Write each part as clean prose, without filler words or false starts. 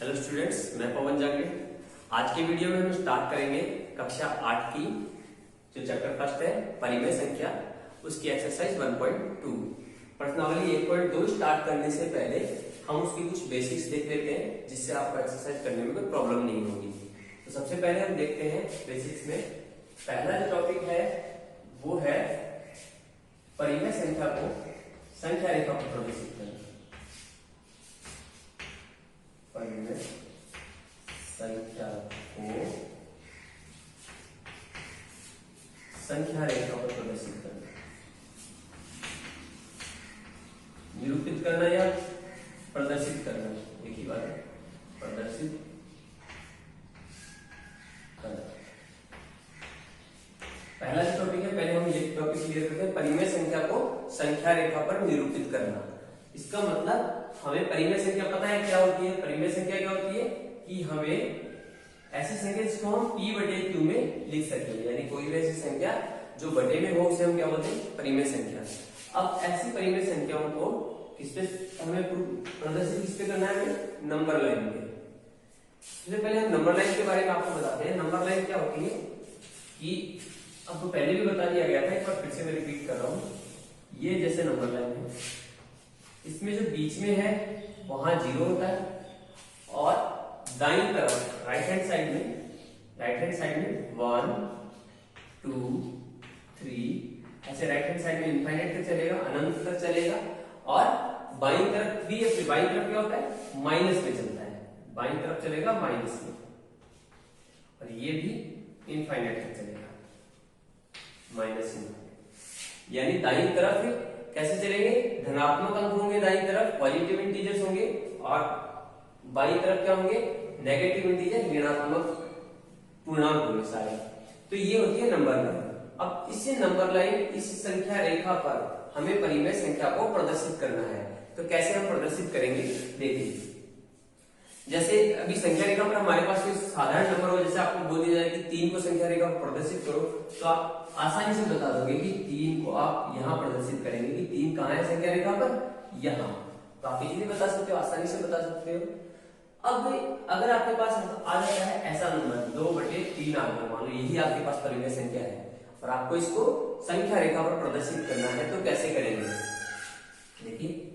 Hello students, मैं पवन जागड़े। आज के वीडियो में हम स्टार्ट करेंगे कक्षा 8 की जो चैप्टर फर्स्ट है परिमेय संख्या, उसकी एक्सरसाइज 1.2। प्रश्नावली 1.2 स्टार्ट करने से पहले हम उसकी कुछ बेसिक्स देख लेते हैं जिससे आपको एक्सरसाइज करने में कोई प्रॉब्लम नहीं होगी। तो सबसे पहले हम देखते हैं बेसिक्स में पहला जो टॉपिक है वो है परिमेय संख्या को संख्या रेखा पर प्रदर्शित करना। परिमेय संख्या को संख्या रेखा पर प्रदर्शित करना, निरूपित करना या प्रदर्शित करना, एक ही बात है। प्रदर्शित करना पहला जो टॉपिक है, पहले हम ये टॉपिक क्लियर करते हैं। परिमेय संख्या को संख्या रेखा पर निरूपित करना, इसका मतलब हमें परिमेय संख्या पता है क्या होती है। परिमेय संख्या क्या होती है कि हमें ऐसी संख्या जिसको हम p बटे q में लिख सकते हैं, यानी कोई भी ऐसी संख्या जो बटे में हो उसे हम क्या बोलते हैं, परिमेय संख्या। अब ऐसी परिमेय संख्याओं को किस पे हमें प्रदर्शित किस पे करना है, हमें नंबर लाइन पे। सबसे पहले हम नंबर लाइन के बारे में आपको बताते हैं। नंबर लाइन क्या होती है कि आपको पहले भी बता दिया गया था, एक बार फिर से मैं रिपीट कर रहा हूँ। ये जैसे नंबर लाइन है, इसमें जो बीच में है वहां 0 होता है और दाईं तरफ राइट हैंड साइड में 1 2 3 ऐसे राइट हैंड साइड में इनफाइनाइट तक चलेगा, अनंत तक चलेगा। और बाईं तरफ भी, बाईं तरफ क्या होता है, माइनस में चलता है, बाईं तरफ चलेगा माइनस में, और ये भी इनफाइनाइट तक चलेगा, माइनस इनफाइनाइट। यानी दाईं तरफ कैसे चलेंगे, धनात्मक अंक होंगे दाईं तरफ, पॉजिटिव इंटीजर्स होंगे, और बाईं तरफ क्या होंगे, नेगेटिव इंटीजर, ऋणात्मक पूर्णांक होंगे सारे। तो ये होती है नंबर लाइन। अब इसी नंबर लाइन, इस संख्या रेखा पर हमें परिमेय संख्या को प्रदर्शित करना है। तो कैसे हम प्रदर्शित करेंगे, देखिए। जैसे अभी संख्या रेखा पर हमारे पास कोई साधारण नंबर हो, जैसे आपको बोल दिया जाए कि 3 को संख्या रेखा पर प्रदर्शित करो, तो आप आसानी से बता दोगे कि 3 को आप यहाँ प्रदर्शित करेंगे कि 3 कहाँ है संख्या रेखा पर, यहाँ। तो आप इजीली बता सकते हो, आसानी से बता सकते हो। अब अगर आपके पास आ जाता है ऐसा नंबर 2/3 आ गया, मान लो यही आपके पास परिमेय संख्या है और आपको इसको संख्या रेखा पर प्रदर्शित करना है, तो कैसे करेंगे, देखिए।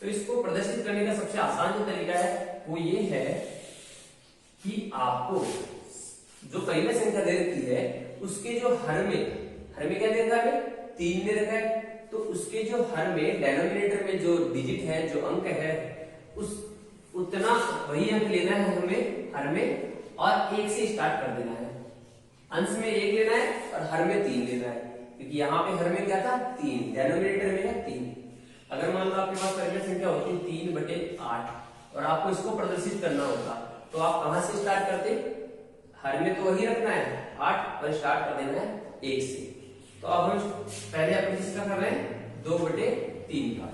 तो इसको प्रदर्शित करने का सबसे आसान जो तरीका है वो ये है कि आपको जो परिमेय संख्या दे रखी है उसके जो हर में क्या दे रखा है, 3 दे रखा है। तो उसके जो हर में डेनोमिनेटर में जो डिजिट है, जो अंक है, उस उतना वही अंक लेना है हमें हर में, और 1 से स्टार्ट कर देना है। अंश में 1 लेना है और हर में 3 लेना है, क्योंकि यहाँ पे हर में क्या था, 3, डेनोमिनेटर में है 3। अगर मान लो आपके पास परिमेय संख्या होती 3/8 और आपको इसको प्रदर्शित करना होता, तो आप कहां से स्टार्ट करते, हर में तो वही रखना है 8 और स्टार्ट कर देना है 1 से। तो अब हम पहले अपन किसका कर रहे हैं, 2/3 का।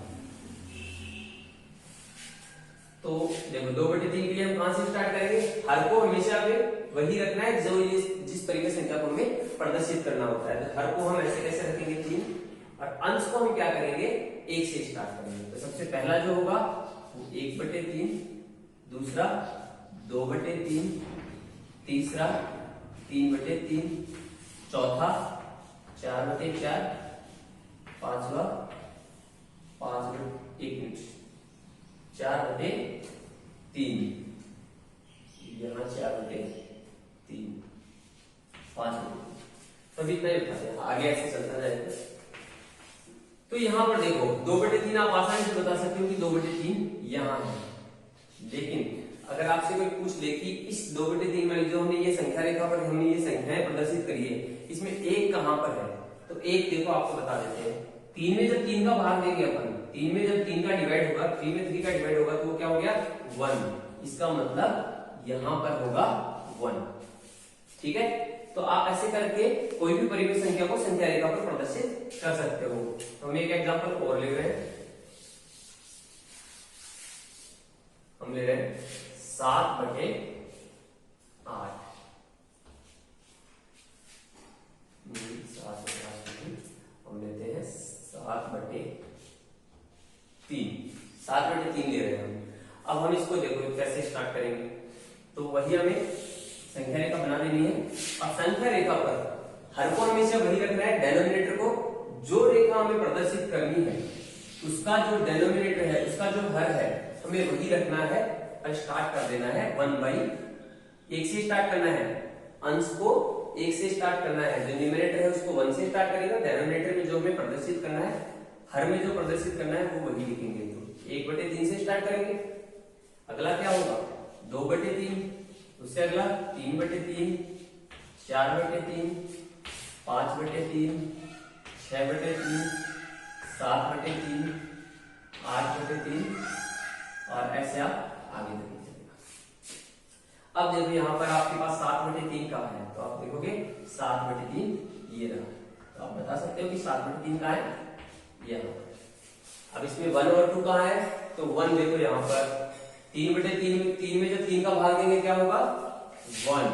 तो देखो 2/3 के लिए हम कहां से स्टार्ट करेंगे, हर को हमेशा वही रखना है जो जिस परिमेय संख्या को हमें प्रदर्शित करना होता है। तो हर को हम ऐसे कैसे रखेंगे, 3, और अंश को हम क्या करेंगे, 1 से स्टार्ट करेंगे। तो सबसे पहला जो होगा वो 1/3, दूसरा 2/3, तीसरा 3/3, चौथा 4/4, पांचवा 4/3, यहाँ 4/3, 5। तभी इतना ही उठाते हैं, आगे ऐसे चलता जाएगा। तो यहाँ पर देखो 2/3 आप आसानी से बता सकते हो कि 2/3 यहाँ है। लेकिन अगर आपसे कोई पूछ ले कि इस 2/3 में जो हमने ये संख्या रेखा पर हमने ये संख्याएं प्रदर्शित करी है, इसमें 1 कहां पर है, तो 1 देखो आपको बता देते हैं। 3 में जब 3 का भाग देंगे अपन, 3 में जब 3 का डिवाइड होगा, 3 में 3 का डिवाइड होगा, तो वो क्या हो गया, 1। इसका मतलब यहां पर होगा 1। ठीक है, तो आप ऐसे करके कोई भी परिमेय संख्या को संख्या रेखा पर प्रदर्शित कर सकते हो। तो हम एक एग्जांपल और ले रहे हैं, हम ले रहे हैं 7/8। हम लेते हैं 7/3 ले रहे हैं हम। अब हम इसको देखो कैसे स्टार्ट करेंगे। तो वही हमें संख्या रेखा बना देनी है। अब संख्या रेखा पर हर को हमेशा वही रखना है, डेनोमिनेटर को जो रेखा हमें प्रदर्शित करनी है उसका जो डेनोमिनेटर है, उसका जो हर है, हमें वही रखना है और स्टार्ट कर देना है 1/1 से स्टार्ट करना है। अंश को 1 से स्टार्ट करना है, जो न्यूमरेटर है उसको 1 से स्टार्ट करेगा, डेनोमिनेटर में जो हमें प्रदर्शित करना है, हर में जो प्रदर्शित करना है वो वही लिखेंगे। तो 1/3 से स्टार्ट करेंगे, अगला क्या होगा 2/3, उससे अगला 3/3, 4/3, 5/3, 6/3, 7/3, 8/3 और ऐसे आप आगे तक चलेगा। अब देखो यहाँ पर आपके पास 7/3 का है, तो आप देखोगे 7/3 ये रहा, तो आप बता सकते हो कि 7/3 का है ये रहा। अब इसमें 1 और 2 कहाँ है, तो 1 देखो यहाँ पर 3/3 में जो 3 का भाग देंगे क्या होगा 1,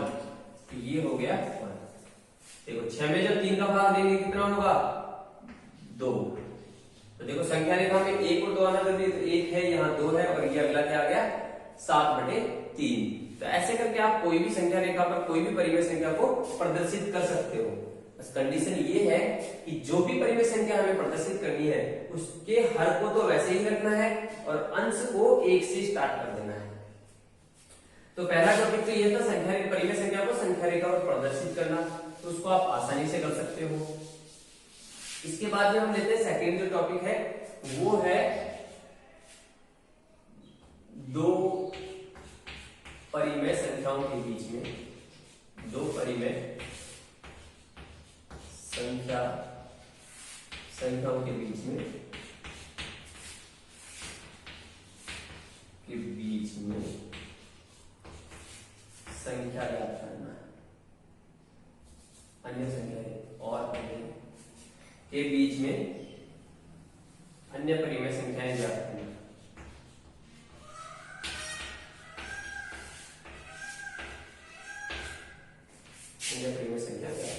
तो ये हो गया 1। देखो 6 में जब 3 का भाग देंगे कितना होगा 2। तो देखो संख्या रेखा में 1 और 2 आना जरूरी है, तो 1 है यहाँ 2 है और ये अगला क्या आ गया 7/3। तो ऐसे करके आप कोई भी संख्या रेखा पर कोई भी परिमेय संख्या को प्रदर्शित कर सकते हो। बस कंडीशन ये है कि जो भी परिमेय संख्या हमें प्रदर्शित करनी है उसके हर को तो वैसे ही रखना है और अंश को 1 से स्टार्ट कर देना है। तो पहला टॉपिक तो ये था संख्या परिमेय संख्या को संख्या रेखा पर प्रदर्शित करना, तो उसको आप आसानी से कर सकते हो। इसके बाद में हम लेते हैं सेकेंड जो टॉपिक है वो है दो परिमेय संख्याओं के बीच में, दो परिमेय संख्याओं के बीच में संख्या ज्ञात करना, अन्य संख्या और परिमेय के बीच में अन्य परिमेय संख्याएं ज्ञात करना। अन्य परिमेय संख्या ज्ञात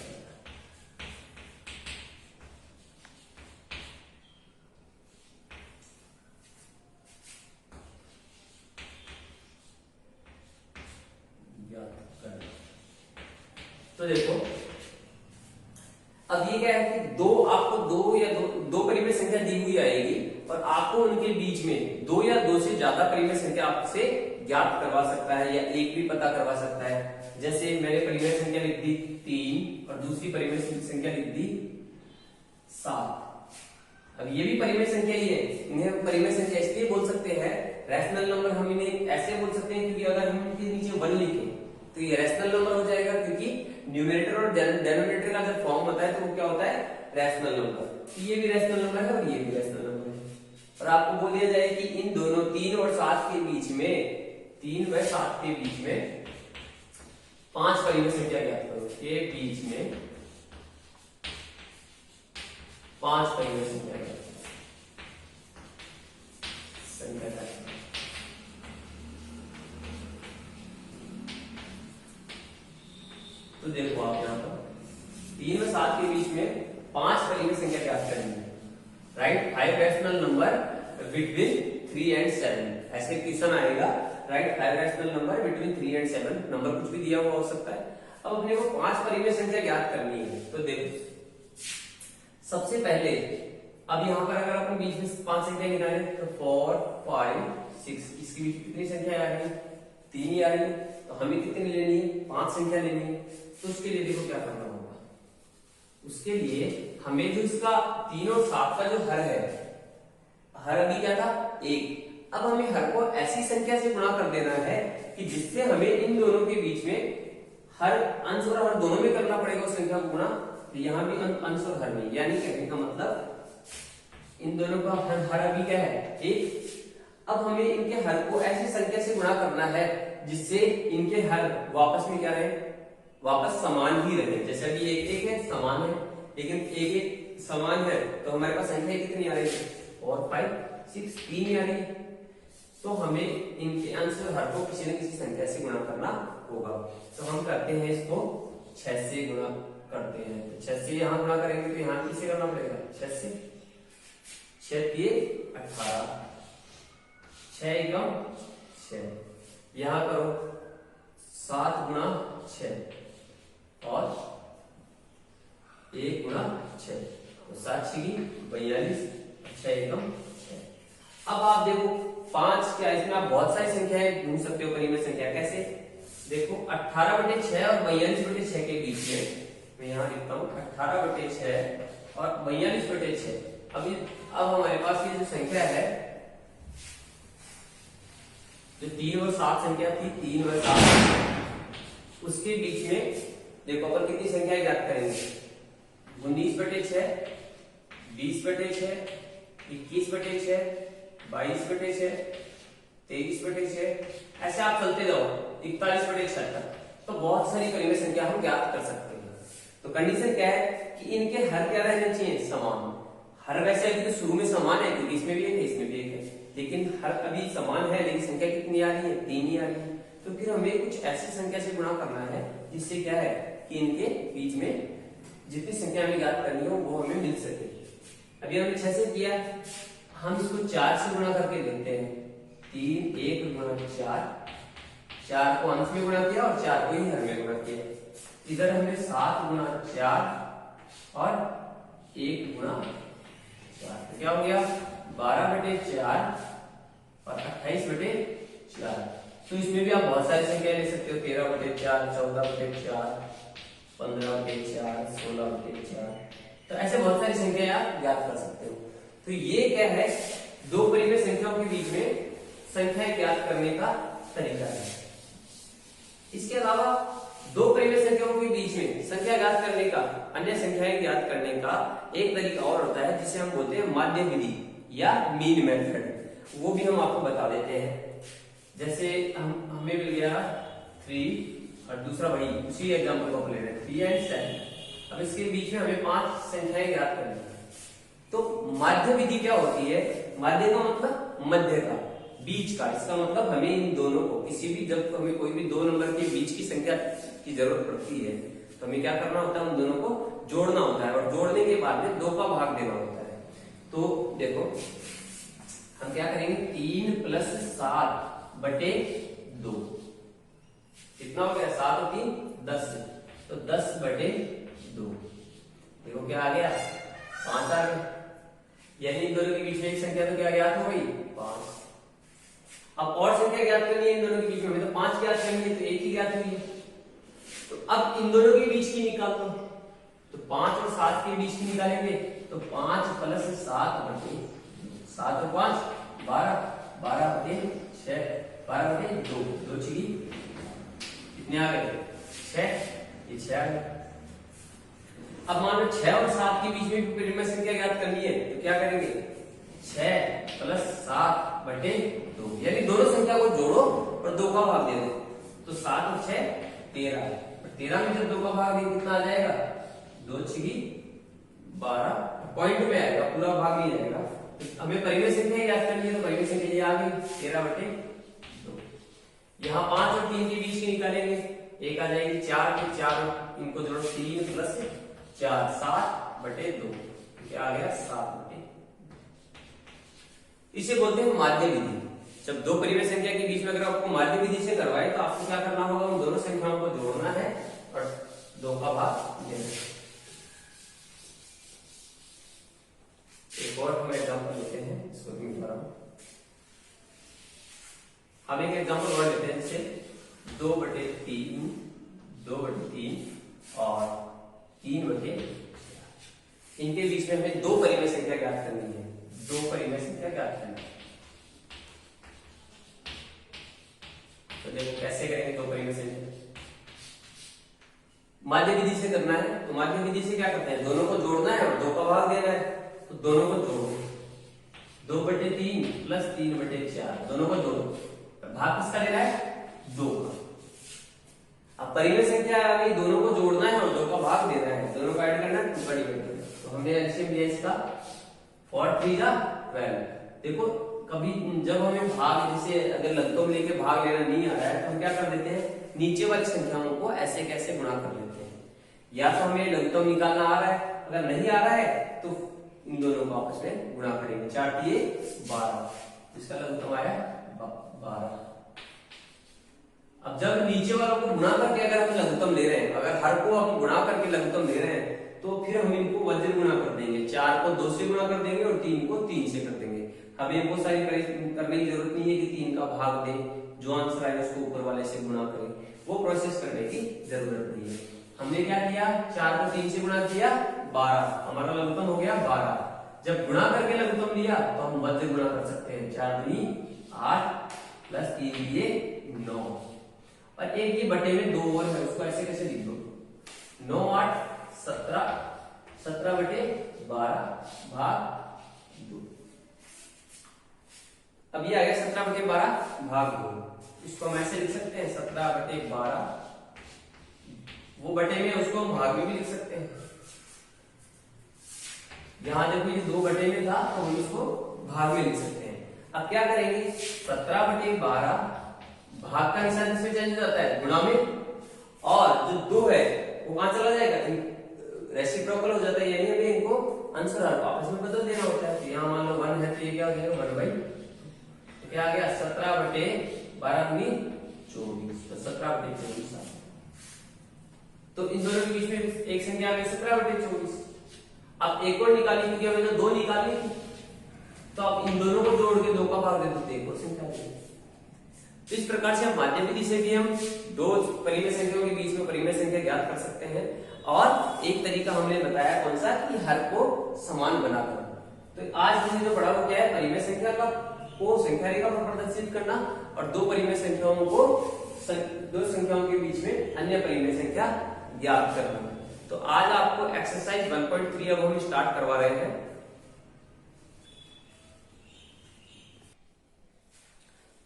करना। तो देखो अब ये क्या है कि आपको दो परिमेय संख्या दी हुई आएगी और आपको उनके बीच में 2 या 2 से ज्यादा परिमेय संख्या आपसे ज्ञात करवा सकता है या एक भी पता करवा सकता है। जैसे मैंने परिमेय संख्या लिख दी 3 और दूसरी परिमेय संख्या लिख दी 7। अब ये भी परिमेय संख्या ही है, इन्हें परिमेय संख्या इसलिए बोल सकते हैं रैशनल नंबर। हम इन्हें ऐसे बोल सकते हैं क्योंकि अगर हम इनके नीचे 1 लिखें तो ये रैशनल नंबर हो जाएगा, क्योंकि न्यूमरेटर और डेनोमिनेटर का जब फॉर्म होता है तो वो क्या होता है रैशनल नंबर। ये भी रैशनल नंबर है और ये भी रैशनल नंबर है। और आपको बोल दिया जाए कि इन दोनों 3 और 7 के बीच में 3 व 7 के बीच में 5 परिमेय संख्या ज्ञात करो, के बीच में 5 परिमेय संख्या ज्ञात संख्या। तो देखो आप यहाँ पर 3 व 7 के बीच में 5 परिमेय संख्या ज्ञात करनी है, right. 5 rational number between 3 and 7 ऐसे क्वेश्चन आएगा, right. 5 rational number between 3 and 7, number कुछ भी दिया हुआ हो सकता है। अब अपने को 5 परिमेय संख्या ज्ञात करनी है। तो देखो सबसे पहले अब यहाँ पर अगर अपन बीच में 5 संख्या गिनाए तो 4, 5, 6, इसके बीच कितनी संख्या आ रही है 3 ही आ रही है। तो हमें कितनी लेनी है 5 संख्या लेनी है। तो उसके लिए देखो क्या करना होगा, उसके लिए हमें जो इसका 3 और 7 का जो हर है, हर अभी क्या था 1। अब हमें हर को ऐसी संख्या से गुणा कर देना है कि जिससे हमें इन दोनों के बीच में हर अंश और हर दोनों में करना पड़ेगा उस संख्या को गुणा। तो यहां भी अंश और हर में, यानी कहने का मतलब इन दोनों का हर अभी क्या है 1। अब हमें इनके हर को ऐसी संख्या से गुणा करना है जिससे इनके हर वापस में क्या रहे, वापस समान ही रहे। जैसे अभी 1 है समान है, लेकिन 1 समान है तो हमारे पास संख्या कितनी आ रही है और 5, 6 3 आ रही है। तो हमें इनके अंश और हर को किसी न किसी संख्या से गुणा करना होगा। तो हम करते हैं इसको 6 से गुणा करते हैं। तो 6 से यहाँ गुणा करेंगे तो यहाँ किससे करना पड़ेगा 6 से, 6 3 18, 6 एकम 6। यहां करो 7 गुणा 6 और 1 गुणा 6, तो 7 6 42, 6 एकम 6। अब आप देखो 5 क्या, इसमें आप बहुत सारी संख्याएं ढूंढ सकते हो परिमेय संख्या। कैसे? देखो 18/6 और 42/6 के बीच में मैं यहाँ लिखता हूँ 18/6 और 42/6। अब हमारे पास ये जो संख्या है, जो 3 और 7 संख्या थी, 3 और 7, उसके बीच में देखो अपन कितनी संख्याएं ज्ञात करेंगे? 19/6, 20/6, 21/6, 22/6, 23/6, ऐसे आप चलते जाओ 41/6 तक। तो बहुत सारी परिमेय संख्या हम ज्ञात कर सकते हैं। तो कंडीशन क्या है कि इनके हर क्या रहने चाहिए? समान। हर वैसे अभी तो शुरू में समान है, क्योंकि इसमें भी एक है इसमें भी एक है, लेकिन हर अभी समान है, लेकिन संख्या कितनी आ रही है? 3 ही आ रही है। तो फिर हमें कुछ ऐसी संख्या से गुणा करना है जिससे क्या है कि इनके बीच में जितनी संख्या हमें ज्ञात करनी हो वो हमें मिल सके। अभी हमने 6 से किया, हम इसको 4 से गुणा करके देखते हैं। 3 1 गुणा 4, 4 को अंश में गुणा किया और 4 को ही हर में गुणा किया। इधर हमने 7 गुणा 4 और 1 गुणा 4, तो क्या हो गया? 12/4 और 28/4। तो इसमें भी आप बहुत सारी संख्या ले सकते हो, 13/4, 14/4, 15/4, 16/4। तो ऐसे बहुत सारी संख्या आप ज्ञात कर सकते हो। तो ये क्या है? दो परिमेय संख्याओं के बीच में संख्याएं ज्ञात करने का तरीका है। इसके अलावा दो परिमेय संख्याओं के बीच में संख्या ज्ञात करने का, अन्य संख्याएं ज्ञात करने का एक तरीका और होता है जिसे हम बोलते हैं माध्य विधि या मीन मेथड। वो भी हम आपको बता देते हैं। जैसे हमें मिल गया 3 और दूसरा वही उसी एग्जांपल को ले रहे हैं 3 और 7। अब इसके बीच में हमें 5 संख्याएं ज्ञात करनी है। तो माध्य विधि क्या होती है? माध्य का मतलब मध्य का, बीच का। इसका मतलब हमें इन दोनों को किसी भी, जब हमें कोई भी दो नंबर के बीच की संख्या की जरूरत पड़ती है तो हमें क्या करना होता है? उन दोनों को जोड़ना होता है, और जोड़ने के बाद में 2 का भाग देना होता है। तो देखो हम क्या करेंगे? 3 + 7/2 कितना हो गया? 7 और 3 10, तो 10/2। देखो क्या आ गया? 5 आ गया। यानी इन दोनों के बीच में एक संख्या तो क्या ज्ञात हो गई? 5। अब और संख्या ज्ञात करनी है इन दोनों के बीच में, तो 5 ज्ञात करनी है, तो 1 ही ज्ञात हुई है। तो अब इन दोनों के बीच की निकाल दो, तो 5 और 7 के बीच की निकालेंगे, तो 5 + 7/2, 7 और 5 12, 12/6, 12/2, 2 6 कितने आ गए? 6, ये 6 आ गए। अब मान लो 6 और 7 के बीच में भी परिमेय संख्या ज्ञात करनी है, तो क्या करेंगे? 6 + 7/2, यानी दोनों संख्या को जोड़ो और 2 का भाग दे दो, तो 7 और 6 13, और 13 में जब 2 का भाग देंगे कितना आ जाएगा? 2 6 12, पॉइंट में आएगा, पूरा भाग नहीं जाएगा। तो हमें परिमेय संख्या ज्ञात करनी है, तो परिमेय संख्या ये आ गई 13/2। यहाँ 5 और 3 के बीच की निकालेंगे, एक आ जाएगी 4 के 4, इनको जोड़ो 3 + 4 7/2, क्या आ गया? 7/2। इसे बोलते हैं माध्य विधि। जब दो परिमेय संख्या के बीच में अगर आपको माध्य विधि से करवाए तो आपको क्या करना होगा? उन दोनों संख्याओं को जोड़ना है और 2 का भाग देना है। एक और हम एग्जांपल लेते हैं, इसको भी मिटा रहा हूं। हम एक एग्जांपल और लेते हैं, जैसे 2/3, 2/3 और 3/4। इनके बीच में हमें दो परिमेय संख्या ज्ञात करनी है, दो परिमेय संख्या ज्ञात करनी है। तो देखो कैसे करेंगे दो परिमेय संख्या? माध्य विधि से करना है, तो माध्य विधि से क्या करते हैं? दोनों को जोड़ना है और 2 का भाग देना है, तो दोनों को जोड़ो। 2/3 + 3/4, दोनों को जोड़ो। भाग किसका लेना है? 2 का। अब परिमेय संख्या आ गई, दोनों को जोड़ना है और 2 का भाग देना है, दोनों का ऐड करना है, 2 का डिवाइड करना है। तो हमने एलसीएम लिया इसका 4 3 12। देखो कभी जब हमें भाग, जैसे अगर लघुत्तम लेके भाग लेना नहीं आ रहा है तो हम क्या कर देते हैं? नीचे वाली संख्याओं को ऐसे कैसे गुणा कर लेते हैं। या तो हमें लघुत्तम निकालना आ रहा है, अगर नहीं आ रहा है तो इन दोनों को आपस में गुणा करेंगे। 4 × 3 = 12, इसका लघुत्तम आया 12। अब जब नीचे वालों को गुणा करके अगर हम लघुत्तम ले रहे हैं, अगर हर को हम गुणा करके लघुत्तम ले रहे हैं, तो फिर हम इनको वज्र गुणा कर देंगे, 4 को 2 से गुणा कर देंगे और 3 को 3 से कर देंगे। हमें वो सारी करने की जरूरत नहीं है कि 3 का भाग दें, जो आंसर आए उसको ऊपर वाले से गुणा करें, वो प्रोसेस करने की जरूरत नहीं है। हमने क्या किया, 4 को 3 से गुणा किया, 12, हमारा लघुत्तम हो गया 12। जब गुणा करके लघुत्तम लिया तो हम वज्र गुणा कर सकते हैं, 4 दूनी 8 प्लस 3 दिए 9, और एक ये बटे में 2 और है, उसको ऐसे कैसे लिख दो, 9 8 17, 17 बटे 12 भाग 2। अब ये आ गया 17 बटे 12 भाग 2। इसको हम ऐसे लिख सकते हैं 17 बटे 12, वो बटे में उसको हम भाग में भी लिख सकते हैं। यहां देखो ये 2 बटे में था तो हम इसको भाग में लिख सकते हैं। अब क्या करेंगे, 17 बटे 12 भाग का निशान इसमें चेंज हो जाता है गुणा में, और जो 2 है वो कहां चला जाएगा, रेसिप्रोकल हो जाता है, यानी हमें इनको आंसर आपस में बदल देना होता है। यहाँ मान लो 1 है तो ये क्या हो जाएगा 1/2, तो क्या आ गया 17 बटे 12 दूनी 24, तो 17 बटे 24। तो इन दोनों के बीच में एक संख्या आ गई 17 बटे 24। अब एक और निकाली, क्योंकि हमें तो 2 निकाली, तो आप इन दोनों को जोड़ के 2 का भाग दे दो, एक और संख्या आ गई। तो इस प्रकार से हम माध्यम विधि से भी हम 2 परिमेय संख्याओं के बीच में परिमेय संख्या ज्ञात कर सकते हैं। और एक तरीका हमने बताया कौन सा, कि हर को समान बनाकर। तो आज हमने जो पढ़ा वो क्या है, परिमेय संख्या को संख्या रेखा पर प्रदर्शित करना, और 2 परिमेय संख्याओं को 2 संख्याओं के बीच में अन्य परिमेय संख्या ज्ञात करना। तो आज आपको एक्सरसाइज 1.3 अब हम स्टार्ट करवा रहे हैं।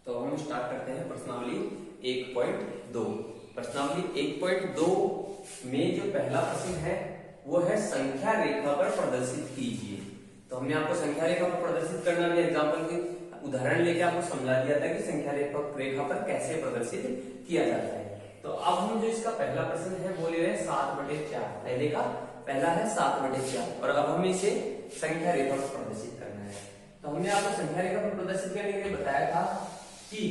तो हम स्टार्ट करते हैं प्रश्नावली 1.2। प्रश्नावली 1.2 में जो पहला प्रश्न है वो है संख्या रेखा पर प्रदर्शित कीजिए। तो हमने आपको संख्या रेखा पर प्रदर्शित करना भी एग्जांपल के उदाहरण लेके आपको समझा दिया था कि संख्या रेखा पर कैसे प्रदर्शित किया जाता है। तो अब हम जो इसका पहला प्रश्न है वो ले रहे हैं 7/4। पहले का पहला है 7/4, और अब हमें इसे संख्या रेखा पर प्रदर्शित करना है। तो हमने आपको संख्या रेखा पर प्रदर्शित करने के लिए बताया था कि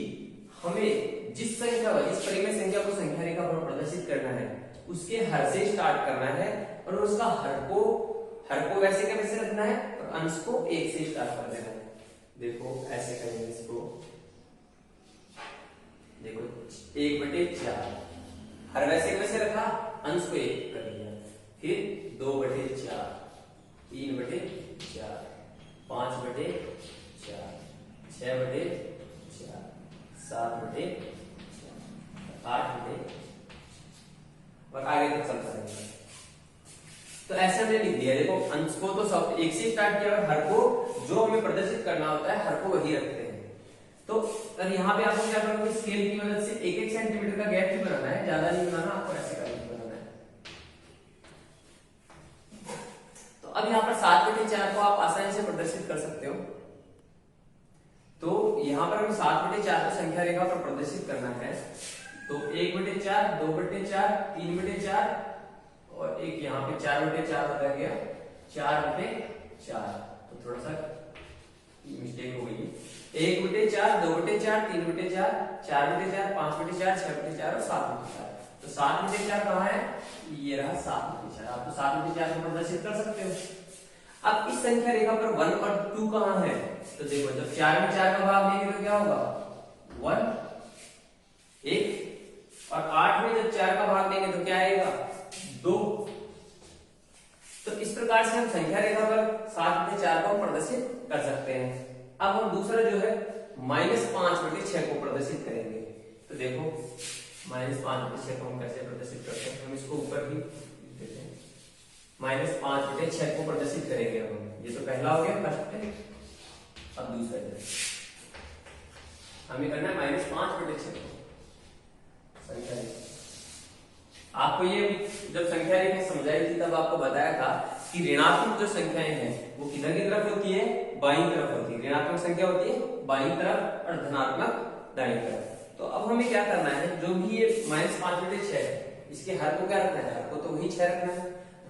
हमें जिस परिमेय संख्या को संख्या रेखा पर प्रदर्शित करना है उसके हर से स्टार्ट करना है, और उसका हर को वैसे का वैसे रखना है, और अंश को 1 से स्टार्ट कर देना है। देखो ऐसे करेंगे इसको, देखो 1/4, हर वैसे वैसे रखा, अंश को 1 कर दिया, फिर 2/4, 3/4, 5/4, 6/4, 7/4, 8/4, और आगे तक चलता रहेगा। तो ऐसे हमने लिख दिया। देखो अंश को तो सब 1 से स्टार्ट किया, और हर को जो हमें प्रदर्शित करना होता है हर को वही रखते हैं। तो और यहाँ पे आपको क्या करना है, स्केल की मदद से 1-1 सेंटीमीटर का गैप ही बनाना है, ज्यादा नहीं बनाना, आपको ऐसे करके बनाना है। तो अब यहाँ पर 7/4 को आप आसानी से प्रदर्शित कर सकते हो। तो यहाँ पर हमें 7/4 को संख्या रेखा पर प्रदर्शित करना है। तो 1/4, 2/4, 3/4, और एक यहाँ पे 4/4 होता गया, 4/4। तो थोड़ा सा मिस्टेक हो गई, 1/4, 2/4, 3/4, 4/4, 5/4, 6/4 और 7/4। तो 7/4 कहाँ है, ये रहा 7/4। आप तो 7/4 को प्रदर्शित कर सकते हो। अब इस संख्या रेखा पर 1 और 2 कहाँ है, तो देखो जब 4 में 4 का भाग देंगे तो क्या होगा 1, 1, और 8 में जब 4 का भाग देंगे तो क्या आएगा 2। तो इस प्रकार से हम संख्या रेखा पर 7/4 को प्रदर्शित कर सकते हैं। अब हम दूसरा जो है -5/6 को प्रदर्शित करेंगे। तो देखो -5/6 को हम कैसे प्रदर्शित करते हैं, हम इसको ऊपर भी देते हैं। -5/6 को प्रदर्शित करेंगे हम। ये तो पहला हो गया फर्स्ट। अब दूसरा हमें करना है -5/6 को संख्या रेखा। आपको ये जब संख्या रेखा समझाई थी तब आपको बताया था कि ऋणात्मक जो संख्याएं हैं वो किधर की तरफ होती है, बाईं तरफ होती है। ऋणात्मक संख्या होती है बाईं तरफ और धनात्मक दाईं तरफ। तो अब हमें क्या करना है, जो भी ये -5/6 है इसके हर को क्या रखना है, हर को तो वही 6 रखना है।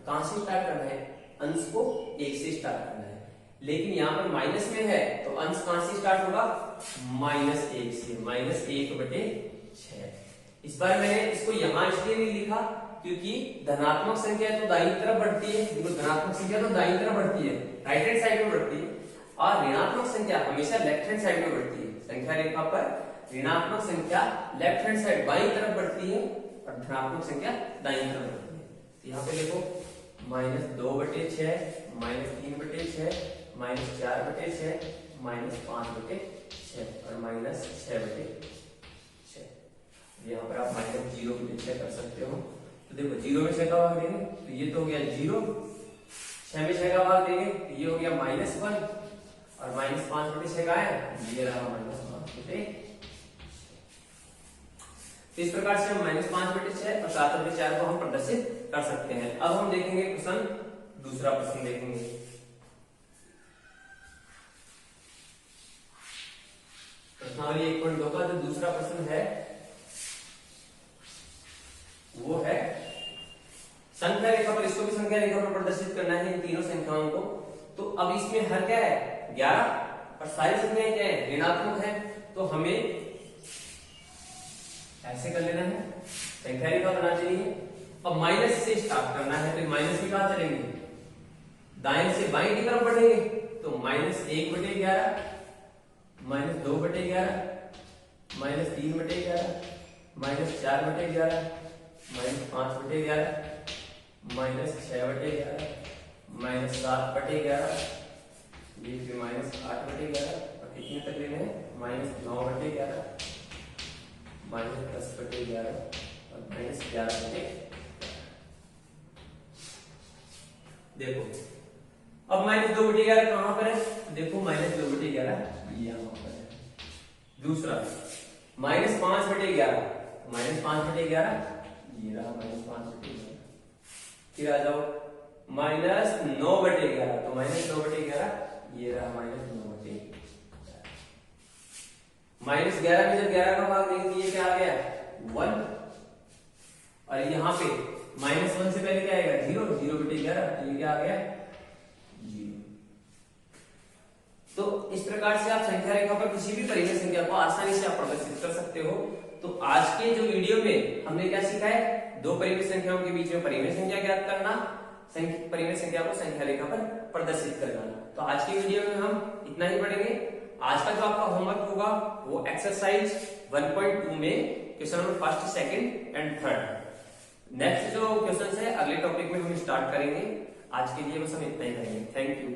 कहां से स्टार्ट करना है, अंश को 1 से स्टार्ट करना है। लेकिन यहाँ पर माइनस में है तो अंश कहां से स्टार्ट होगा, -1 से, -1/6। इस बार मैंने इसको यहां इसलिए नहीं लिखा क्योंकि धनात्मक संख्या तो दाईं तरफ बढ़ती है, देखो धनात्मक संख्या तो दाईं तरफ बढ़ती है, राइट हैंड साइड में बढ़ती है, और ऋणात्मक संख्या हमेशा लेफ्ट हैंड साइड में बढ़ती है। संख्या रेखा पर ऋणात्मक संख्या लेफ्ट हैंड साइड बाईं तरफ बढ़ती है और धनात्मक संख्या दाईं तरफ बढ़ती है। तो यहाँ पे देखो -2/6, -3/6, -4/6, -5/6 और -6/6। यहाँ पर आप -0/6 कर सकते हो। तो देखो 0 में 6 का भाग देंगे तो ये तो हो गया 0, 6 में 6 का भाग देंगे तो ये हो गया -1 और -5/6 का है, ये रहा -5/6। तो इस प्रकार से हम -5/6 और 7/4 को हम प्रदर्शित कर सकते हैं। अब हम देखेंगे क्वेश्चन, दूसरा प्रश्न देखेंगे। प्रश्नावली 1.2 का जो दूसरा प्रश्न है वो है संख्या रेखा पर, इसको भी संख्या रेखा पर प्रदर्शित करना है इन तीनों संख्याओं को। तो अब इसमें हर क्या है 11 और सारी संख्याएं क्या है ऋणात्मक है, तो हमें ऐसे कर लेना है, संख्या रेखा बना चाहिए। अब माइनस से स्टार्ट करना है, तो माइनस में कहां चलेंगे, दाएं से बाएं की तरफ बढ़ेंगे, तो -1/11, -2/11, -3/11, -4/11, -5/11, -6/11, -7/11, ये फिर -8/11 और कितने तक लेने हैं -9/11, -10/11 और -11/11। देखो अब -2/11 कहां पर है, देखो -2/11 यहाँ पर है। दूसरा -5/11, -5/11 ये रहा -5/11। फिर आ जाओ -9/11, तो -9/11 ये रहा -9/11। -11 में जब 11 का भाग देंगे ये क्या आ गया 1, और यहाँ पे -1 से पहले क्या आएगा 0, 0/11, तो ये क्या आ गया 0। तो इस प्रकार से आप संख्या रेखा पर किसी भी परिमेय संख्या को आसानी से आप प्रदर्शित कर सकते हो। तो आज के जो वीडियो में हमने क्या सीखा है, दो परिमेय संख्याओं के बीच में परिमेय संख्या ज्ञात करना, परिमेय संख्या को संख्या रेखा पर प्रदर्शित करना। तो आज की वीडियो में हम इतना ही पढ़ेंगे। आज का जो आपका होमवर्क होगा वो एक्सरसाइज 1.2 में क्वेश्चन नंबर 1, 2 एंड 3। नेक्स्ट जो क्वेश्चन है अगले टॉपिक में हम स्टार्ट करेंगे। आज के लिए बस हम इतना ही करेंगे। Thank you.